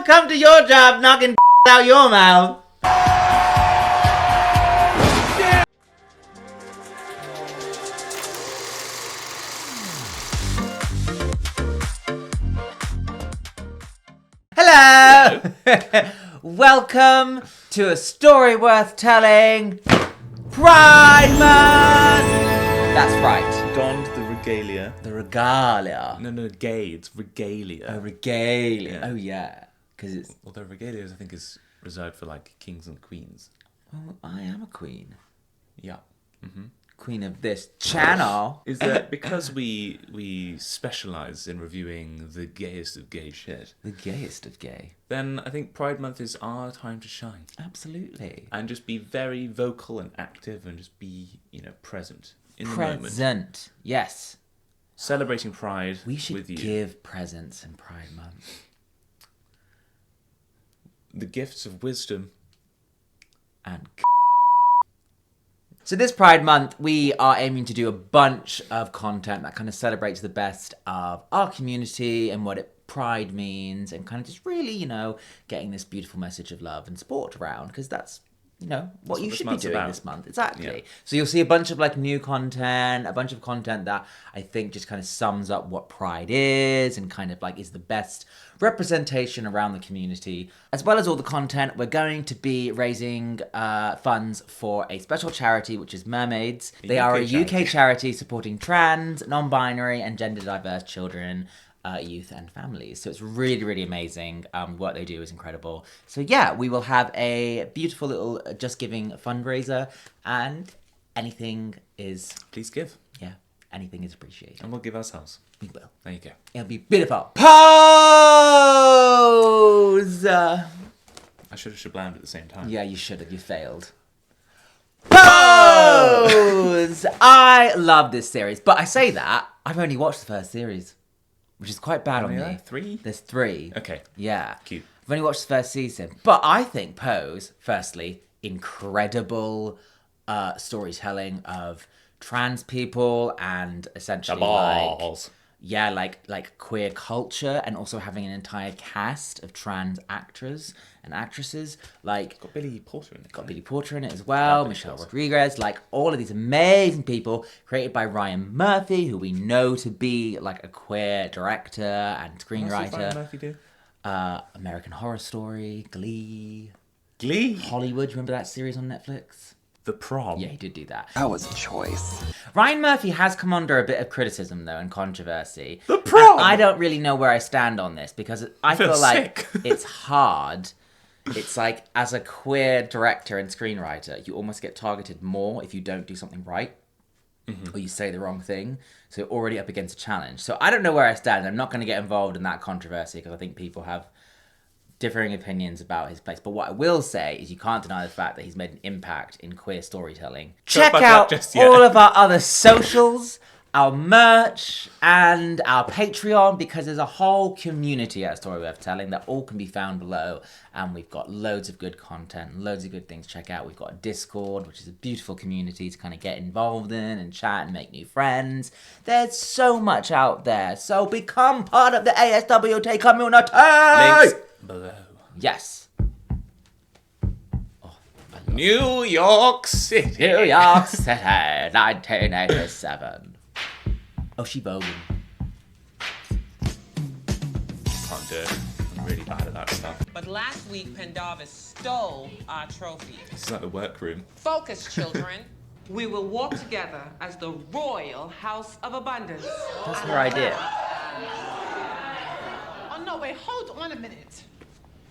come to your job knocking out your mouth. Hello! Welcome to a story worth telling. Pride Month! That's right. Donned the regalia. The regalia. No, gay. It's regalia. Oh, regalia. Yeah. Oh, yeah. Because it's... Although regalia, I think, is reserved for, like, kings and queens. Oh, I am a queen. Yeah. Mm-hmm. Queen of this channel. Is that because we specialise in reviewing the gayest of gay shit, The gayest of gay. then I think Pride Month is our time to shine. Absolutely. And just be very vocal and active and just be, present in the moment. Present. Yes. Celebrating Pride We should with you. give presents in Pride Month. The gifts of wisdom. And so this Pride Month, we are aiming to do a bunch of content that kind of celebrates the best of our community and what pride means, and kind of just really, getting this beautiful message of love and support around, because that's, what you this should be month's doing about. this month. Exactly. Yeah. So you'll see a bunch of new content, a bunch of content that I think just kind of sums up what pride is and kind of is the best representation around the community. As well as all the content, we're going to be raising funds for a special charity, which is Mermaids. They are a UK charity supporting trans, non-binary and gender diverse children, youth and families. So it's really, really amazing. What they do is incredible. So yeah, we will have a beautiful little Just Giving fundraiser, and anything is... Please give. Yeah, anything is appreciated. And we'll give ourselves. We will. There you go. It'll be beautiful. Pose! I should have shablammed at the same time. Yeah, you should have. You failed. Pose! I love this series. But I say that, I've only watched the first series, which is quite bad on yeah? me. 3? There's 3. Okay. Yeah. Cute. I've only watched the first season. But I think Pose, firstly, incredible storytelling of trans people and essentially Balls. like queer culture, and also having an entire cast of trans actors and actresses. Got Billy Porter in it. Got Billy Porter in it as well, Michelle Rodriguez, all of these amazing people created by Ryan Murphy, who we know to be a queer director and What else does Ryan screenwriter. Murphy do? American Horror Story, Glee, Glee. Hollywood. Remember that series on Netflix? The Prom. Yeah, he did do that. That was a choice. Ryan Murphy has come under a bit of criticism, though, and controversy. The Prom! And I don't really know where I stand on this, because I feel feel like sick. it's hard. It's as a queer director and screenwriter, you almost get targeted more if you don't do something right, or you say the wrong thing. So you're already up against a challenge. So I don't know where I stand. I'm not going to get involved in that controversy, because I think people have differing opinions about his place. But what I will say is you can't deny the fact that he's made an impact in queer storytelling. Check about out that just yet. all of our other socials, our merch, and our Patreon, because there's a whole community at Story Worth Telling that all can be found below. And we've got loads of good content, loads of good things to check out. We've got a Discord, which is a beautiful community to kind of get involved in and chat and make new friends. There's so much out there. So become part of the ASWT community! Links below. Yes. New York City. New York City, 1987. Oh, she voguing. Can't do it. I'm really bad at that stuff. But last week, Pendarvis stole our trophy. This is like the workroom. Focus, children. We will walk together as the Royal House of Abundance. That's her idea. Oh, no, wait, hold on a minute.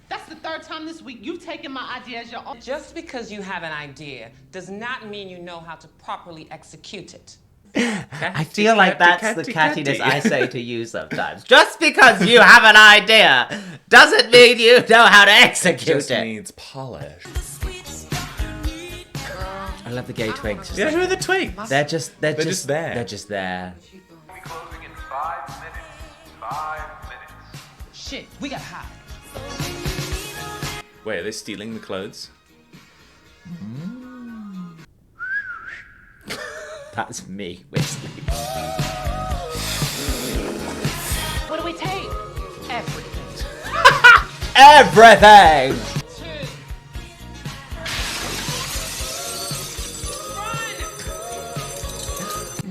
That's the 3rd time this week you've taken my idea as your own. Just because you have an idea does not mean you know how to properly execute it. I feel like that's the cattiness I say to you sometimes. Just because you have an idea doesn't mean you know how to execute Just it. needs polish. I love the gay twinks. Just Yeah, who are the twigs? they're just just there. They're just there. We'll be closing in 5 minutes. 5 minutes. Shit, we got hot. Wait, are they stealing the clothes? That's me whistling. What do we take? Everything. everything.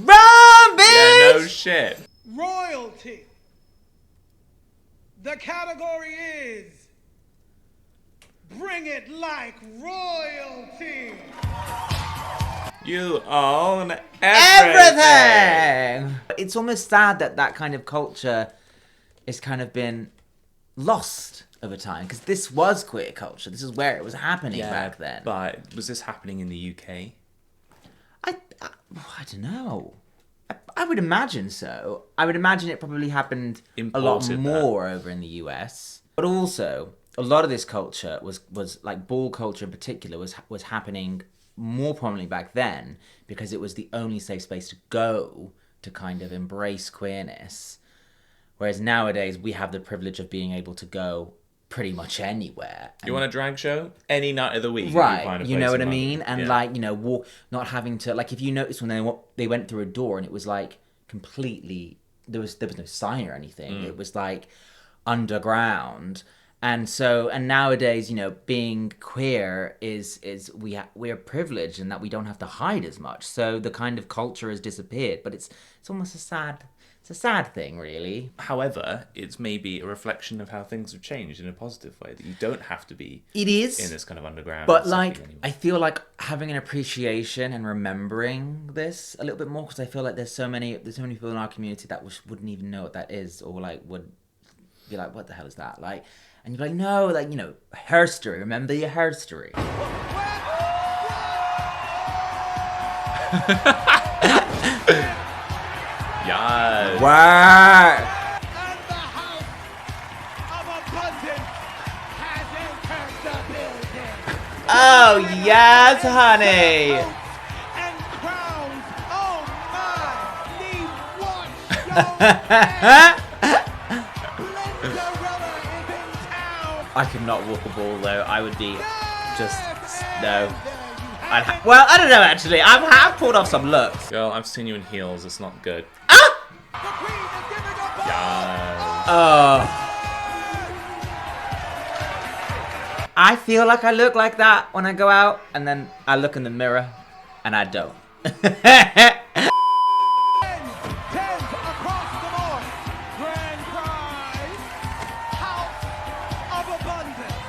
Run, bitch! Yeah, no shit. Royalty. The category is Bring It Like Royalty. You own everything. It's almost sad that that kind of culture has kind of been lost over time, because this was queer culture. This is where it was happening back then. But was this happening in the UK? I don't know. I would imagine so. I would imagine it probably happened a lot Imported more over in the US. But also, a lot of this culture was like ball culture in particular was happening more prominently back then, because it was the only safe space to go to kind of embrace queerness. Whereas nowadays we have the privilege of being able to go pretty much anywhere. You want a drag show? Any night of the week. Right, you know what I mean? And And like, you know, walk, not having to, like, if you notice when they went through a door and it was like completely, there was no sign or anything. It was like underground. And so, and nowadays, you know, being queer is we're privileged in that we don't have to hide as much. So the kind of culture has disappeared, but it's almost it's a sad thing, really. However, it's maybe a reflection of how things have changed in a positive way, that you don't have to be It is. in this kind of underground. But setting like, anymore. I feel like having an appreciation and remembering this a little bit more, because I feel like there's so many people in our community that wouldn't even know what that is, or like would be like, what the hell is that? Like, and you'd be like, no, like, you know, herstory. Remember your herstory. Yes. Wow. And the House of Abundance has entered the building. Oh yes, honey. And crowns, oh my, need watch Blenderella is in town. I could not walk a ball though. I would be just no. Well, I don't know actually. I've pulled off some looks. Girl, I've seen you in heels. It's not good. The Queen is giving a ball. Yes. Oh. I feel like I look like that when I go out, and then I look in the mirror, and I don't. Tens across the board. Grand prize, House of Abundance.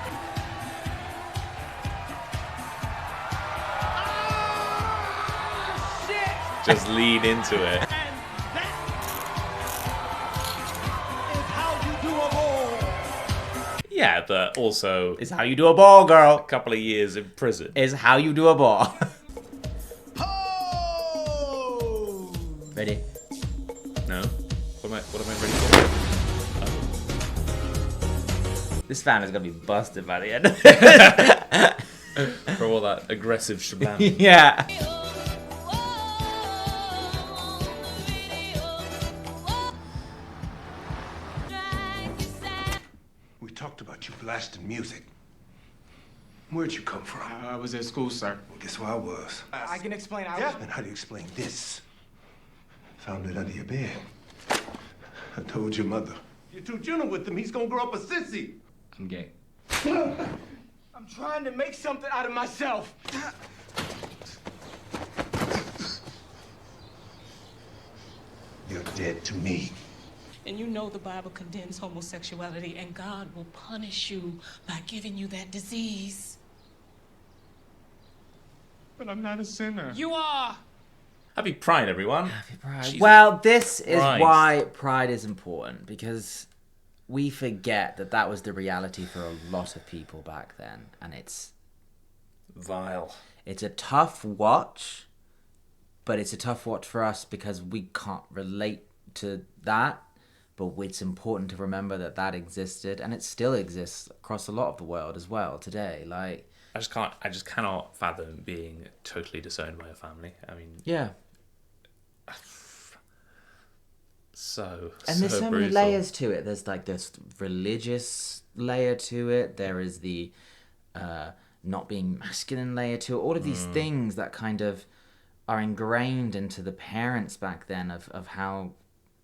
Ah, shit! Just lead into it. And that is how you do a ball. Yeah, but also It's how you do a ball, girl. a couple of years in prison. Is how you do a ball. Oh! Ready? No? What am I ready for? This fan is gonna be busted by the end. For all that aggressive shabam. Yeah. We talked about you blasting music. Where'd you come from? I was at school, sir. Well, guess where I was? I can explain. And how do you explain this? Found it under your bed. I told your mother. You're too gentle with him. He's gonna grow up a sissy. I'm gay. I'm trying to make something out of myself. You're dead to me. And you know the Bible condemns homosexuality, and God will punish you by giving you that disease. But I'm not a sinner. You are. Happy Pride, everyone. Jesus Well, this is Christ. why Pride is important, because we forget that that was the reality for a lot of people back then, and it's Vile. a tough watch, but it's a tough watch for us because we can't relate to that. But it's important to remember that that existed, and it still exists across a lot of the world as well today. Like, I just cannot fathom being totally disowned by a family. I mean, yeah. and There's so many brutal. layers to it. There's like this religious layer to it. There is the not being masculine layer to it. All of these things that kind of are ingrained into the parents back then of how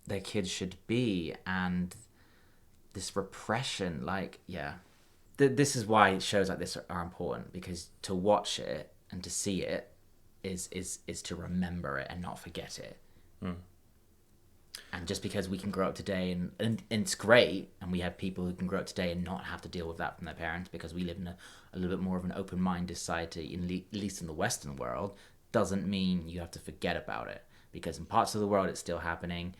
their kids should be, and this repression, like, yeah. this is why shows like this are important, because to watch it and to see it is to remember it and not forget it. And just because we can grow up today and it's great, and we have people who can grow up today and not have to deal with that from their parents, because we live in a little bit more of an open-minded society, at least in the Western world, doesn't mean you have to forget about it, because in parts of the world it's still happening,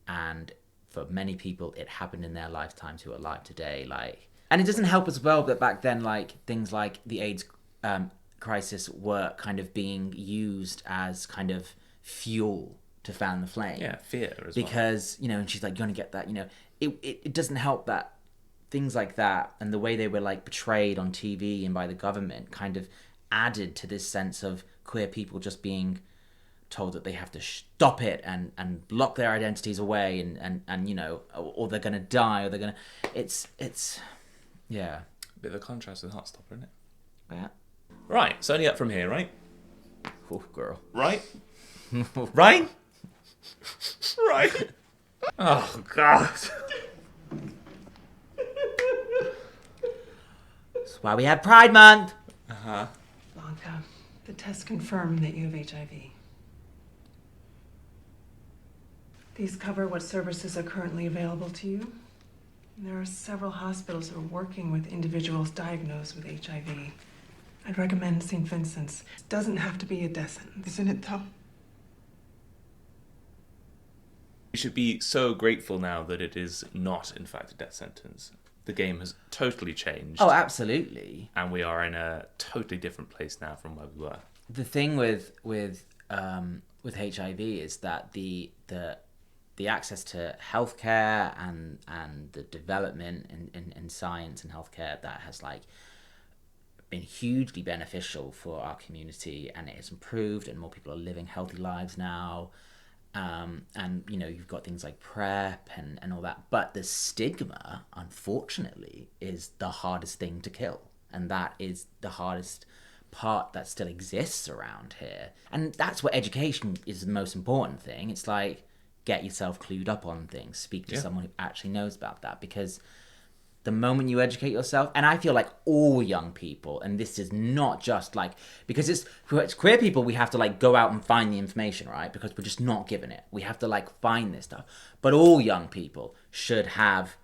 and for many people it happened in their lifetimes who are alive today. And it doesn't help as well that back then, things like the AIDS crisis were kind of being used as kind of fuel to fan the flame. Yeah, fear as well. Because, and she's like, you're going to get that, it doesn't help that things like that and the way they were portrayed on TV and by the government kind of added to this sense of queer people just being told that they have to stop it and lock their identities away and or they're going to die, or they're going to... It's yeah. Bit of a contrast with Heartstopper, isn't it? Yeah. Right, it's only up from here, right? Oh, girl. Right? Right? Right? Oh, God. That's why we have Pride Month. Blanca, the tests confirm that you have HIV. These cover what services are currently available to you. There are several hospitals who are working with individuals diagnosed with HIV. I'd recommend St. Vincent's. It doesn't have to be a death sentence. Isn't it though? We should be so grateful now that it is not, in fact, a death sentence. The game has totally changed. Oh, absolutely. And we are in a totally different place now from where we were. The thing with HIV is that the access to healthcare and the development in science and healthcare that has been hugely beneficial for our community, and it has improved, and more people are living healthy lives now. And you've got things like PrEP and all that, but the stigma, unfortunately, is the hardest thing to kill, and that is the hardest part that still exists around here. And that's what education is the most important thing. It's get yourself clued up on things, speak to someone who actually knows about that, because the moment you educate yourself, and I feel like all young people, and this is not just because it's queer people, we have to go out and find the information, right? Because we're just not given it. We have to find this stuff. But all young people should have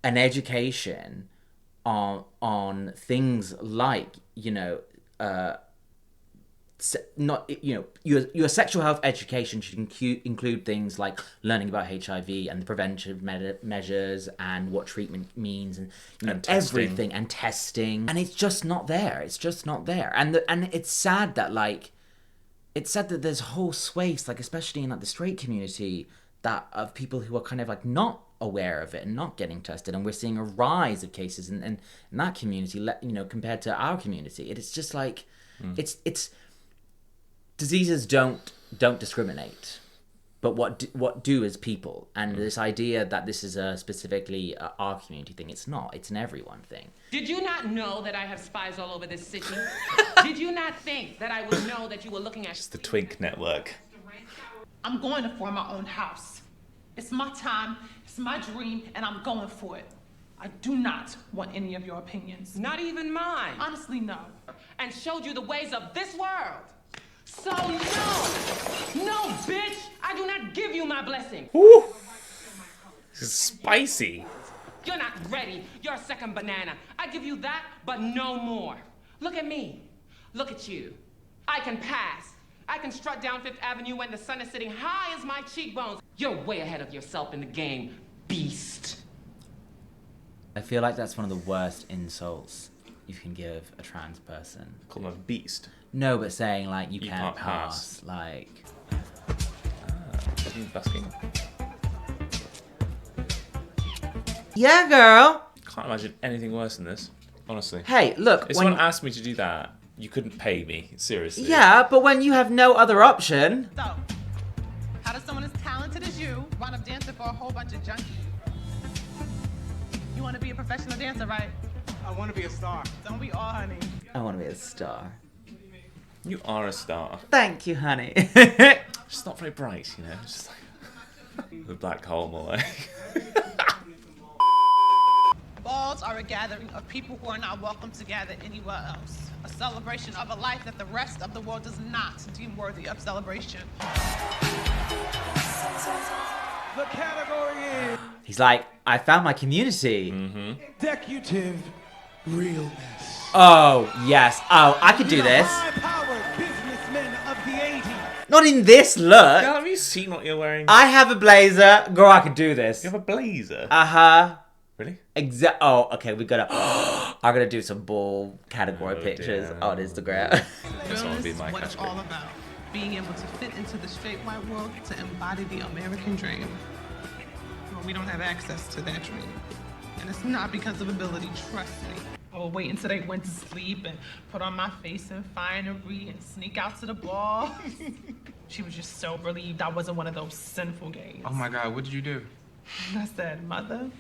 an education on things like, your sexual health education should include things like learning about HIV and the preventive measures and what treatment means and everything, and testing. And it's just not there. It's just not there. And it's sad that there's whole swathes, especially in the straight community, that of people who are kind of not aware of it and not getting tested, and we're seeing a rise of cases in that community, compared to our community. It's just it's diseases don't discriminate, but what do is people. And this idea that this is a specifically our community thing, it's not. It's an everyone thing. Did you not know that I have spies all over this city? Did you not think that I would know that you were looking at... It's the Twink Network. I'm going to form my own house. It's my time, it's my dream, and I'm going for it. I do not want any of your opinions. Not even mine. Honestly, no. And showed you the ways of this world. So no, bitch, I do not give you my blessing. Ooh, this is spicy. You're not ready. You're a second banana. I give you that, but no more. Look at me. Look at you. I can pass. I can strut down Fifth Avenue when the sun is sitting high as my cheekbones. You're way ahead of yourself in the game, beast. I feel like that's one of the worst insults you can give a trans person. Call them a beast. No, but saying you can't pass. Busking. Yeah, girl. Can't imagine anything worse than this, honestly. Hey, look. If someone asked me to do that, you couldn't pay me, seriously. Yeah, but when you have no other option. So, how does someone as talented as you wind up dancing for a whole bunch of junkies? You want to be a professional dancer, right? I want to be a star. Don't we all, honey? I want to be a star. You are a star. Thank you, honey. Just not very bright, just the black hole more like. Ball balls are a gathering of people who are not welcome to gather anywhere else. A celebration of a life that the rest of the world does not deem worthy of celebration. The category is He's like, I found my community. executive realness. Oh, yes. Oh, I could do The this. high-powered businessmen of the 80s. Not in this look. Girl, have you seen what you're wearing? I have a blazer. Girl, I could do this. You have a blazer. Uh-huh. Really? Oh, okay, we gotta... I'm gonna do some ball category pictures dear. on Instagram. This one would be Realness my is what it's category. all about. Being able to fit into the straight white world to embody the American dream. Well, we don't have access to that dream. And it's not because of ability, trust me. I will wait until they went to sleep and put on my face and finery and sneak out to the ball. She was just so relieved I wasn't one of those sinful gays. Oh my God, what did you do? I said, Mother,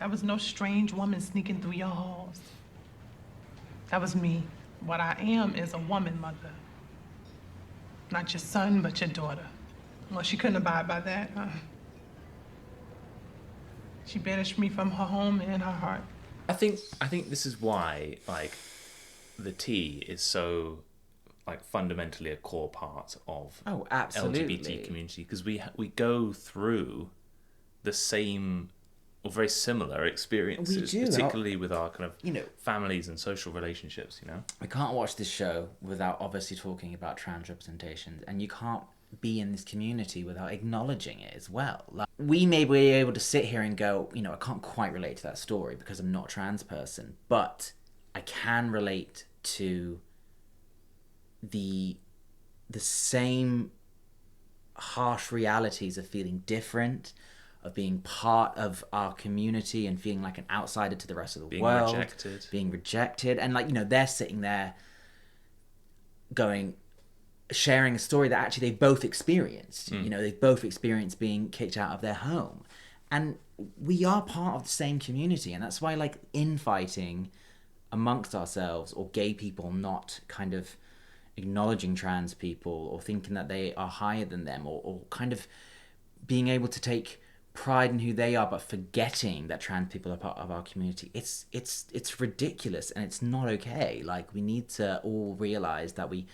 that was no strange woman sneaking through your halls. That was me. What I am is a woman, Mother. Not your son, but your daughter. Well, she couldn't abide by that. She banished me from her home and her heart. I think this is why like the T is so like fundamentally a core part of Oh, absolutely. LGBT community because we go through the same or very similar experiences, We do. particularly with our kind of You know- families and social relationships. You know, I can't watch this show without obviously talking about trans representation, and you can't be in this community without acknowledging it as well. Like, we may be able to sit here and go, you know, I can't quite relate to that story because I'm not a trans person, but I can relate to the same harsh realities of feeling different, of being part of our community and feeling like an outsider to the rest of the Being world, rejected. being rejected, and like, you know, they're sitting there going, sharing a story that actually they both experienced. You know, they've both experienced being kicked out of their home, and we are part of the same community, and that's why like infighting amongst ourselves or gay people not kind of acknowledging trans people or thinking that they are higher than them or kind of being able to take pride in who they are but forgetting that trans people are part of our community, it's ridiculous and it's not okay. Like, we need to all realize that we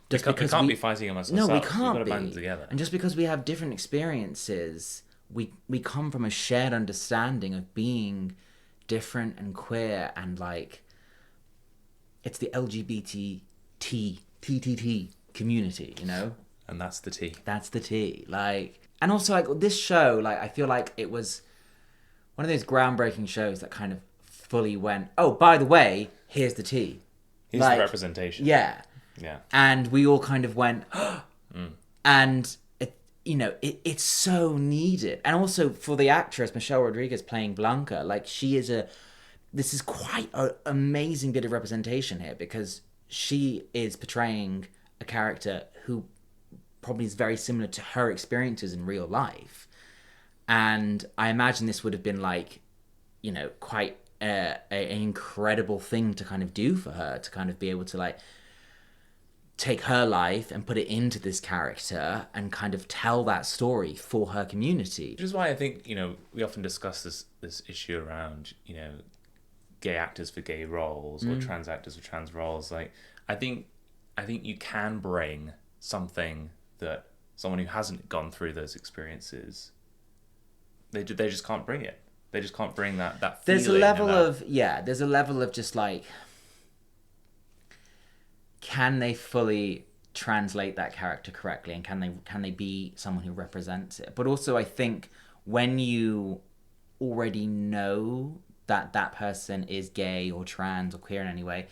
can't be fighting amongst no, ourselves. we can't We've got to be. band together. And just because we have different experiences, we come from a shared understanding of being different and queer, and like, it's the LGBTT community, you know? And that's the T. That's the T. Like, and also like this show, like I feel like it was one of those groundbreaking shows that kind of fully went, oh, by the way, here's the T. Here's Like, the representation. Yeah. Yeah. And we all kind of went, and it, you know, it's so needed. And also for the actress Michelle Rodriguez playing Blanca, like, this is quite an amazing bit of representation here, because she is portraying a character who probably is very similar to her experiences in real life. And I imagine this would have been like, you know, quite an incredible thing to kind of do for her, to kind of be able to like take her life and put it into this character and kind of tell that story for her community. Which is why I think, you know, we often discuss this issue around, you know, gay actors for gay roles or trans actors for trans roles. Like, I think you can bring something that someone who hasn't gone through those experiences, they just can't bring it. They just can't bring that feeling. There's a level of just like, can they fully translate that character correctly, and can they be someone who represents it? But also, I think when you already know that that person is gay or trans or queer in any way,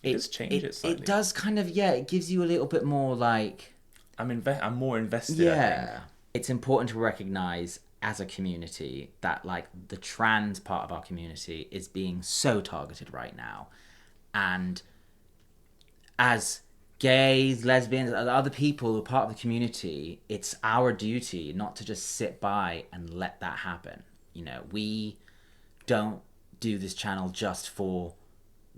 it does change it slightly. It does kind of, it gives you a little bit more like, I'm more invested. I think. It's important to recognize as a community that like the trans part of our community is being so targeted right now, and as gays, lesbians, other people who are part of the community, it's our duty not to just sit by and let that happen. You know, we don't do this channel just for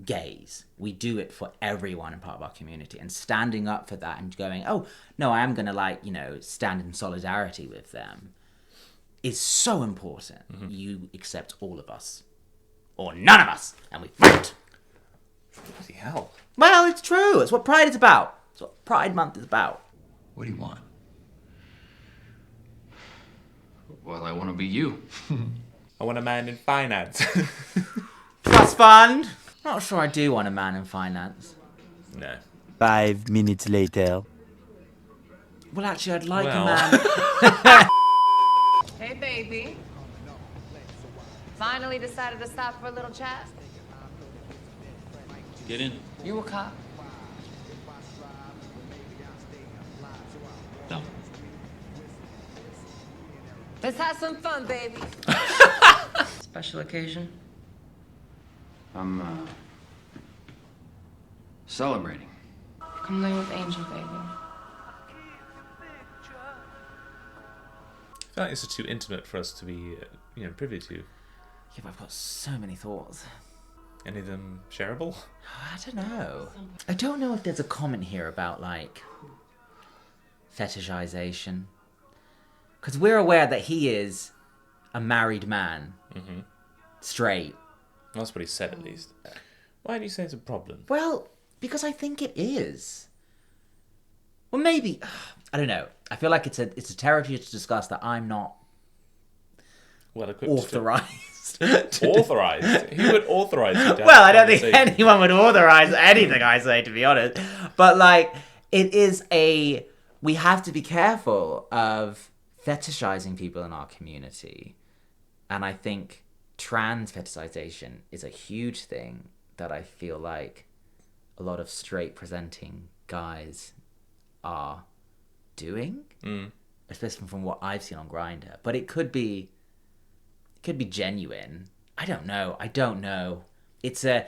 gays. We do it for everyone in part of our community, and standing up for that and going, oh, no, I am going to like, you know, stand in solidarity with them. is so important. You accept all of us. Or none of us. And we fight. Bloody hell. Well, it's true. It's what Pride is about. It's what Pride Month is about. What do you want? Well, I want to be you. I want a man in finance. Trust fund. Not sure I do want a man in finance. No. 5 minutes later. Well, actually, I'd like Well. a man. Hey, baby. Finally decided to stop for a little chat? Get in. You a cop? No. Let's have some fun, baby. Special occasion? I'm, celebrating. Come lay with Angel, baby. I feel like this is too intimate for us to be, privy to. Yeah, but I've got so many thoughts. Any of them shareable? I don't know. I don't know if there's a comment here about, like, fetishization. Because we're aware that he is a married man. Mm-hmm. Straight. That's what he said, at least. Why do you say it's a problem? Well, because I think it is. Well, maybe... I don't know. I feel like it's a territory to discuss that I'm not Well equipped. authorized. Authorized? Who would authorize you to have Well, a I don't think conversation? anyone would authorize anything I say, to be honest. But, like, it is a... We have to be careful of fetishizing people in our community. And I think trans fetishization is a huge thing that I feel like a lot of straight presenting guys are doing. Especially from what I've seen on Grindr. But it could be genuine. I don't know. It's a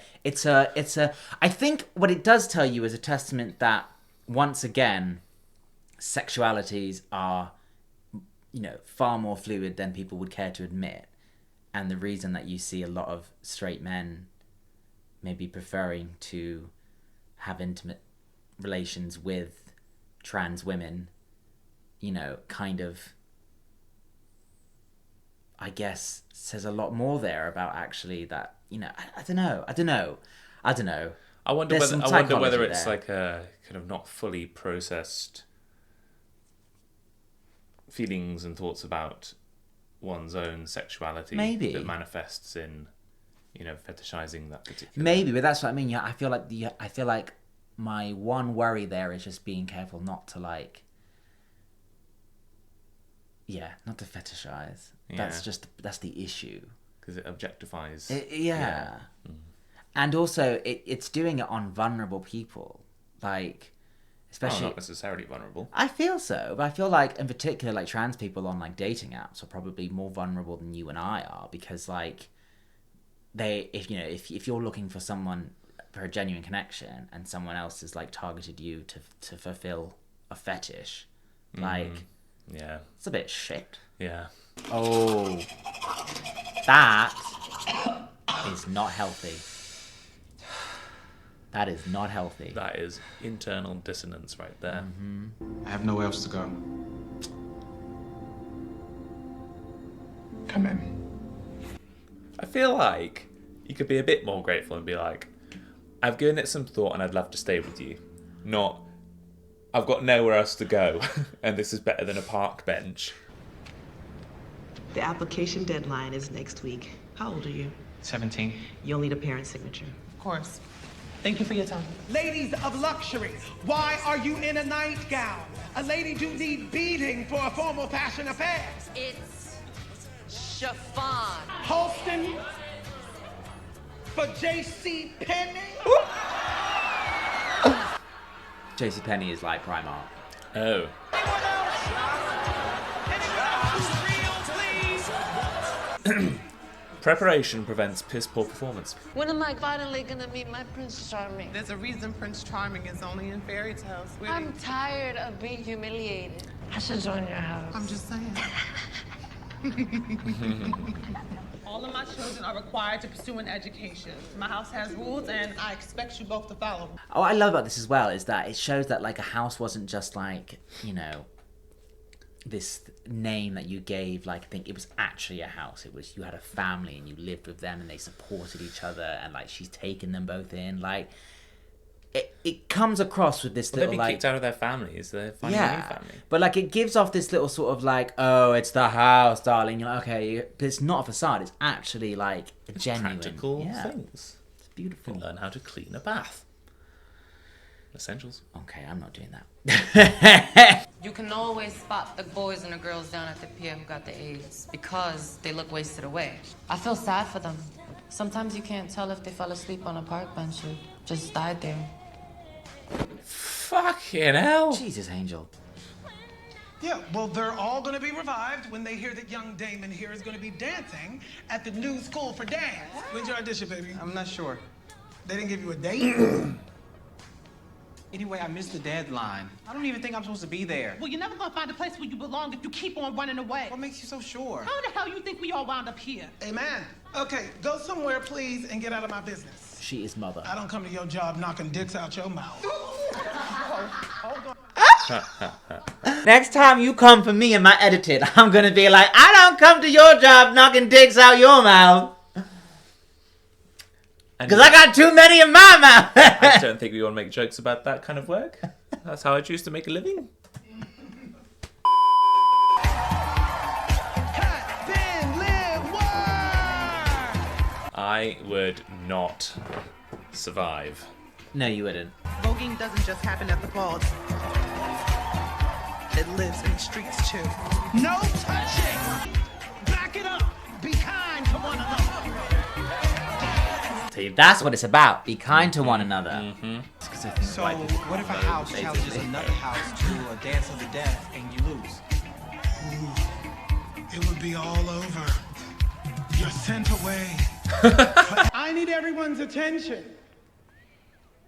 I think what it does tell you is a testament that once again sexualities are far more fluid than people would care to admit. And the reason that you see a lot of straight men maybe preferring to have intimate relations with trans women, kind of, I guess, says a lot more there about actually that, I don't know. I wonder There's some whether psychology it's there. like a kind of not fully processed feelings and thoughts about one's own sexuality Maybe. that manifests in, fetishizing that particular. Maybe, but that's what I mean. Yeah, I feel like my one worry there is just being careful not to not to fetishize. Yeah. That's the issue. Because it objectifies. Yeah. And also, it's doing it on vulnerable people, like, especially. Well, not necessarily vulnerable. I feel so, but I feel like, in particular, like, trans people on, like, dating apps are probably more vulnerable than you and I are, because, like, if you're looking for someone for a genuine connection and someone else has, like, targeted you to fulfill a fetish, like, yeah, it's a bit shit. Yeah. Oh, that is not healthy. That is not healthy. That is internal dissonance right there. I have nowhere else to go. Come in. I feel like you could be a bit more grateful and be like, I've given it some thought and I'd love to stay with you. Not, I've got nowhere else to go and this is better than a park bench. The application deadline is next week. How old are you? 17. You'll need a parent's signature. Of course. Thank you for your time. Ladies of luxury, why are you in a nightgown? A lady do need beading for a formal fashion affair. It's chiffon. Halston for J.C. Penney. JCPenney is like Primark. Oh. Preparation prevents piss poor performance. When am I finally gonna meet my Prince Charming? There's a reason Prince Charming is only in fairy tales. Sweetie. I'm tired of being humiliated. I should join your house. I'm just saying. All of my children are required to pursue an education. My house has rules, and I expect you both to follow them. Oh, I love about this as well is that it shows that, like, a house wasn't just like, this name that you gave, like, I think it was actually a house. It was, you had a family and you lived with them and they supported each other, and like she's taken them both in. Like, it comes across with this little, they've been like, kicked out of their families. They're finding a new family. but like it gives off this little sort of like, oh, it's the house, darling. You're like, okay, but it's not a facade. It's actually like a genuine Practical things. It's beautiful. You can learn how to clean a bath. Essentials. Okay, I'm not doing that. You can always spot the boys and the girls down at the pier who got the AIDS because they look wasted away. I feel sad for them. Sometimes you can't tell if they fell asleep on a park bench or just died there. Fucking hell. Jesus, Angel. Yeah, well, they're all going to be revived when they hear that young Damon here is going to be dancing at the new school for dance. When's your audition, baby? I'm not sure. They didn't give you a date? Anyway, I missed the deadline. I don't even think I'm supposed to be there. Well, you're never gonna find a place where you belong if you keep on running away. What makes you so sure? How the hell you think we all wound up here? Amen. Okay, go somewhere, please, and get out of my business. She is mother. I don't come to your job knocking dicks out your mouth. Hold on. Next time you come for me and my edited, I'm gonna be like, I don't come to your job knocking dicks out your mouth. Because I got too many in my mouth. I don't think we want to make jokes about that kind of work. That's how I choose to make a living. I would not survive. No, you wouldn't. Voguing doesn't just happen at the balls. It lives in the streets too. No touching! Back it up! Be kind to one another! See, that's what it's about. Be kind to one another. Mm-hmm. So, what if a house challenges another house to a dance of the deaf and you lose? It would be all over. You're sent away. I need everyone's attention.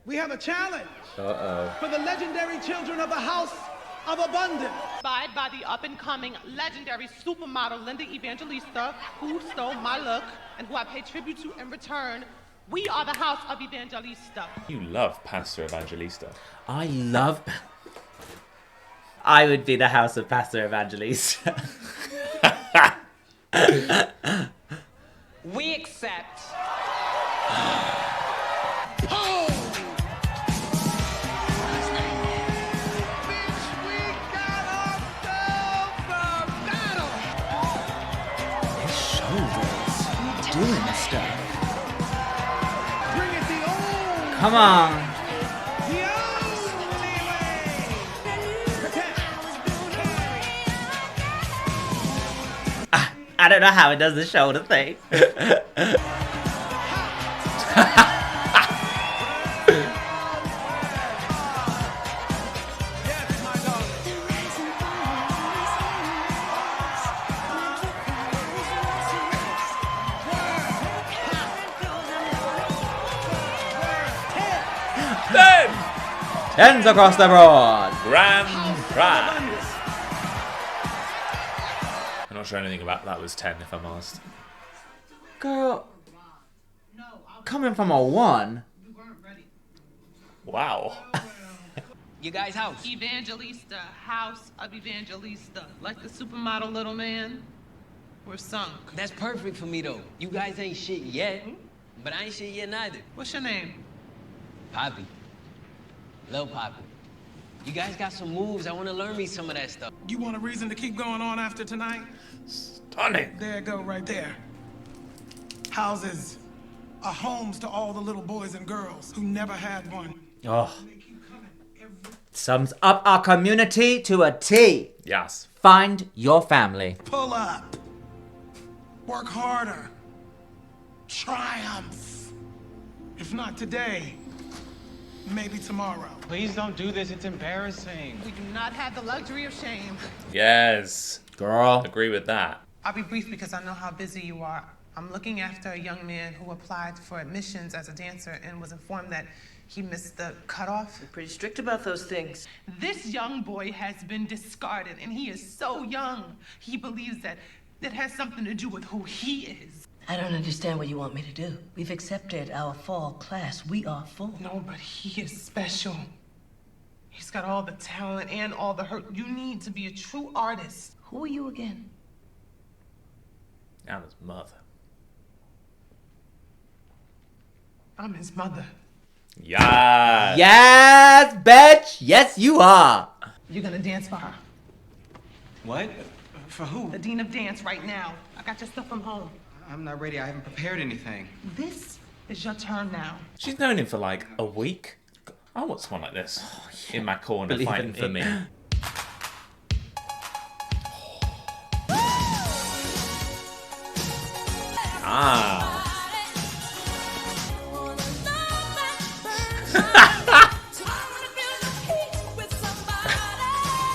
We have a challenge for the legendary children of the House of Abundance. Inspired by the up-and-coming legendary supermodel Linda Evangelista, who stole my look and who I pay tribute to in return. We are the House of Evangelista. You love Pastor Evangelista. I would be the house of Pastor Evangelista. We accept. Doing this stuff. Come on. I don't know how it does the shoulder thing. Tens across the board. Grand prize. I'm not sure anything about that was 10, if I'm honest. Girl, coming from a 1. Wow. You guys' house. Evangelista, House of Evangelista. Like the supermodel little man, we're sunk. That's perfect for me, though. You guys ain't shit yet, but I ain't shit yet neither. What's your name? Poppy. Lil Poppy. You guys got some moves. I want to learn me some of that stuff. You want a reason to keep going on after tonight? Stunning. There you go, right there. Houses are homes to all the little boys and girls who never had one. Oh. Sums up our community to a T. Yes. Find your family. Pull up. Work harder. Triumph. If not today, maybe tomorrow. Please don't do this. It's embarrassing. We do not have the luxury of shame. Yes. Girl. Agree with that. I'll be brief because I know how busy you are. I'm looking after a young man who applied for admissions as a dancer and was informed that he missed the cutoff. You're pretty strict about those things. This young boy has been discarded, and he is so young. He believes that it has something to do with who he is. I don't understand what you want me to do. We've accepted our fall class. We are full. No, but he is special. He's got all the talent and all the hurt. You need to be a true artist. Who are you again? Anna's mother. I'm his mother. Yes. Yes, bitch. Yes, you are. You're gonna dance for her. What? For who? The dean of dance right now. I got your stuff from home. I'm not ready. I haven't prepared anything. This is your turn now. She's known him for like a week. I want someone like this in my corner Believe fighting in for me. me. Ah.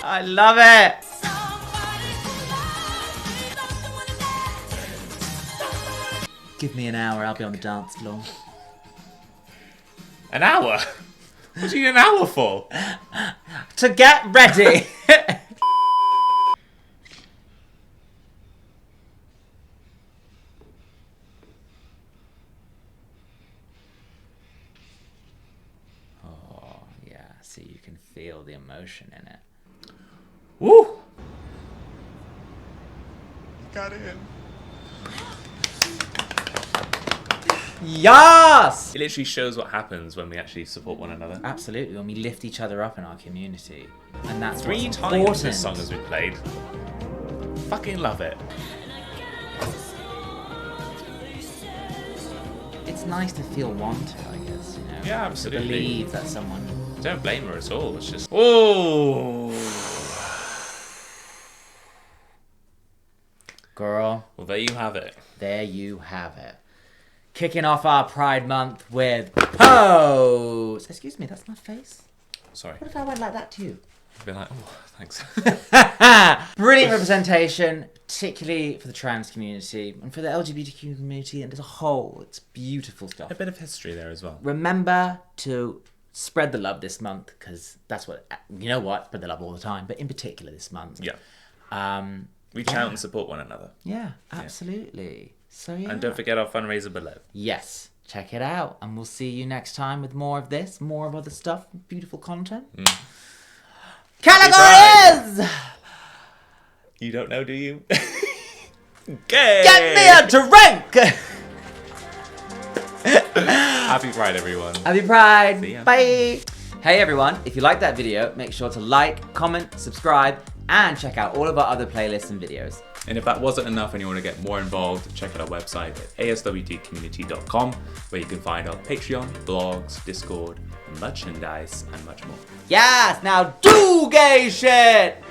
I love it. Give me an hour, I'll be on the dance floor. An hour? What do you need an hour for? To get ready. Oh, yeah, see, you can feel the emotion in it. Woo! Got in. Yes! It literally shows what happens when we actually support one another. Absolutely, when we lift each other up in our community. And that's Three what's times important. this song has been played. Fucking love it. It's nice to feel wanted, I guess, you know? Yeah, absolutely. To believe that someone... Don't blame her at all. It's just... Oh! Girl. Well, there you have it. There you have it. Kicking off our Pride Month with Pose. Excuse me, that's my face. Sorry. What if I went like that to you? I'd be like, oh, thanks. Brilliant representation, particularly for the trans community and for the LGBTQ community and as a whole. It's beautiful stuff. A bit of history there as well. Remember to spread the love this month, because that's what, you know what, spread the love all the time, but in particular this month. Yeah. Reach out and support one another. Yeah, absolutely. So yeah. And don't forget our fundraiser below. Yes, check it out. And we'll see you next time with more of this, more of other stuff, beautiful content. Categories! You don't know, do you? Get me a drink! Happy Pride, everyone. Happy Pride. See ya. Bye. Hey everyone, if you liked that video, make sure to like, comment, subscribe, and check out all of our other playlists and videos. And if that wasn't enough and you want to get more involved, check out our website at aswtcommunity.com, where you can find our Patreon, blogs, Discord, merchandise, and much more. Yes, now do gay shit!